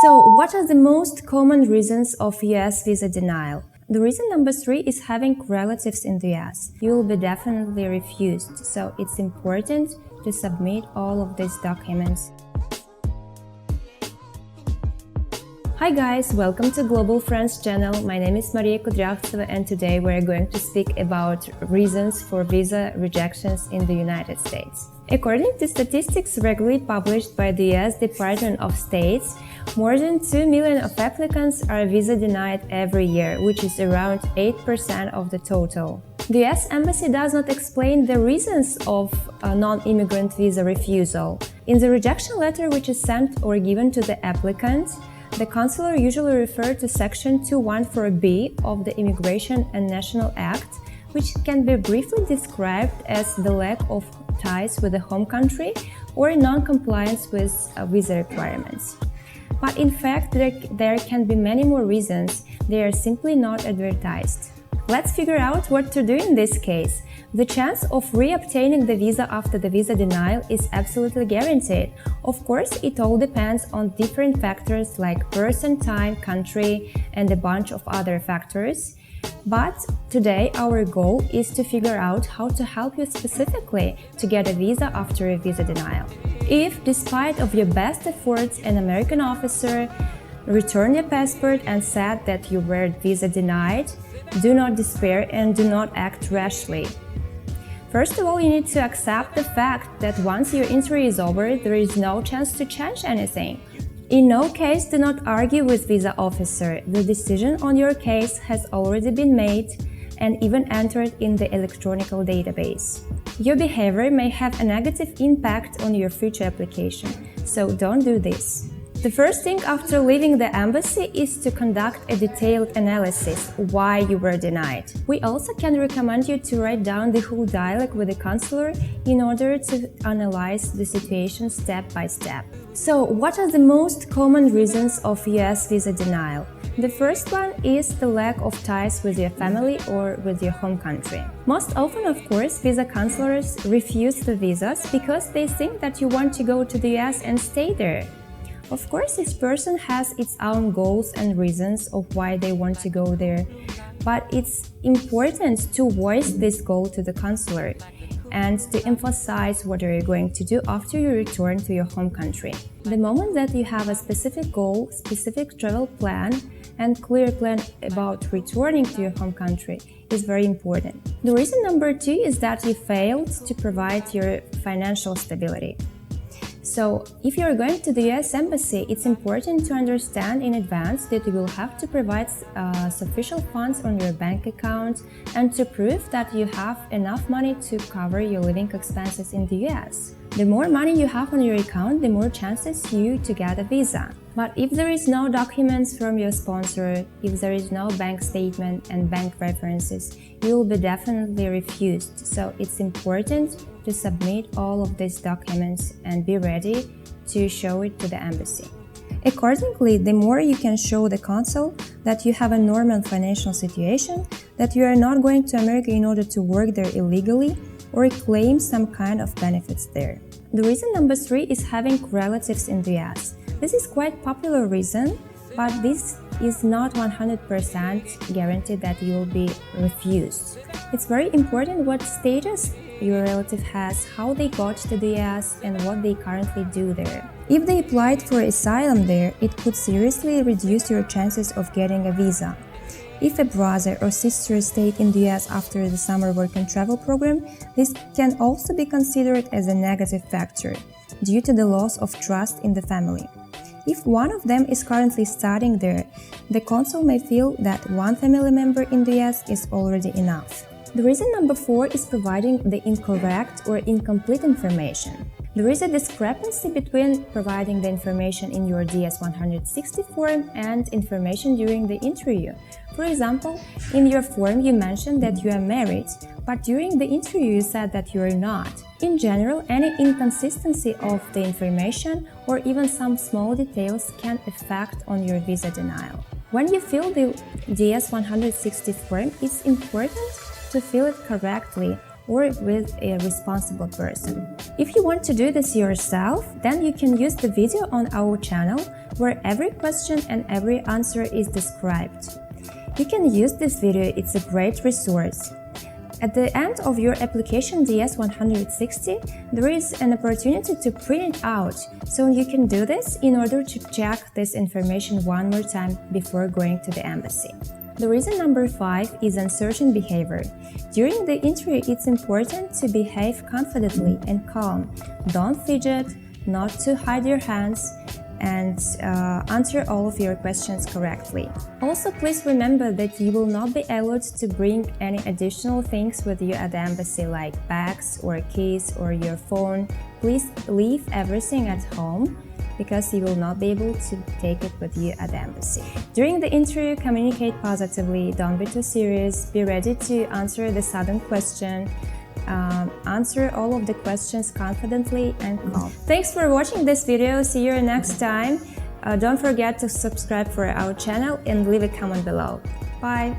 So, what are the most common reasons of US visa denial? The reason number 3 is having relatives in the US. You will be definitely refused, so it's important to submit all of these documents. Hi guys, welcome to Global Friends channel. My name is Maria Kudryavtseva and today we're going to speak about reasons for visa rejections in the United States. According to statistics regularly published by the US Department of State, more than 2 million of applicants are visa denied every year, which is around 8% of the total. The US Embassy does not explain the reasons of a non-immigrant visa refusal. In the rejection letter which is sent or given to the applicant, the consular usually refers to Section 214B of the Immigration and National Act, which can be briefly described as the lack of ties with the home country or non-compliance with visa requirements. But in fact, there can be many more reasons. They are simply not advertised. Let's figure out what to do in this case. The chance of re-obtaining the visa after the visa denial is absolutely guaranteed. Of course, it all depends on different factors like person, time, country, and a bunch of other factors. But today our goal is to figure out how to help you specifically to get a visa after a visa denial. If, despite of your best efforts, an American officer returned your passport and said that you were visa denied, do not despair and do not act rashly. First of all, you need to accept the fact that once your interview is over, there is no chance to change anything. In no case, do not argue with visa officer. The decision on your case has already been made and even entered in the electronic database. Your behavior may have a negative impact on your future application, so don't do this. The first thing after leaving the embassy is to conduct a detailed analysis why you were denied. We also can recommend you to write down the whole dialogue with the consular in order to analyze the situation step by step. So, what are the most common reasons of US visa denial? The first one is the lack of ties with your family or with your home country. Most often, of course, visa counselors refuse the visas because they think that you want to go to the US and stay there. Of course, each person has its own goals and reasons of why they want to go there, but it's important to voice this goal to the consular and to emphasize what are you going to do after you return to your home country. The moment that you have a specific goal, specific travel plan, and clear plan about returning to your home country is very important. The reason number 2 is that you failed to provide your financial stability. So, if you are going to the US Embassy, it's important to understand in advance that you will have to provide sufficient funds on your bank account and to prove that you have enough money to cover your living expenses in the US. The more money you have on your account, the more chances you to get a visa. But if there is no documents from your sponsor, if there is no bank statement and bank references, you will be definitely refused. So it's important to submit all of these documents and be ready to show it to the embassy. Accordingly, the more you can show the consul that you have a normal financial situation, that you are not going to America in order to work there illegally or claim some kind of benefits there. The reason number 3 is having relatives in the US. This is quite popular reason, but this is not 100% guaranteed that you will be refused. It's very important what status your relative has, how they got to the US, and what they currently do there. If they applied for asylum there, it could seriously reduce your chances of getting a visa. If a brother or sister stayed in the US after the summer work and travel program, this can also be considered as a negative factor due to the loss of trust in the family. If one of them is currently studying there, the consul may feel that one family member in the US is already enough. The reason number 4 is providing the incorrect or incomplete information. There is a discrepancy between providing the information in your DS-160 form and information during the interview. For example, in your form you mentioned that you are married, but during the interview you said that you are not. In general, any inconsistency of the information or even some small details can affect on your visa denial. When you fill the DS-160 form, it's important to fill it correctly or with a responsible person. If you want to do this yourself, then you can use the video on our channel where every question and every answer is described. You can use this video, it's a great resource. At the end of your application DS-160, there is an opportunity to print it out, so you can do this in order to check this information one more time before going to the embassy. The reason number 5 is uncertain behavior. During the interview, it's important to behave confidently and calm. Don't fidget, not to hide your hands, and answer all of your questions correctly. Also, please remember that you will not be allowed to bring any additional things with you at the embassy like bags or keys or your phone. Please leave everything at home because you will not be able to take it with you at the embassy. During the interview, communicate positively, don't be too serious, be ready to answer the sudden question. Answer all of the questions confidently and calm. Thanks for watching this video. See you next time. Don't forget to subscribe for our channel and leave a comment below. Bye!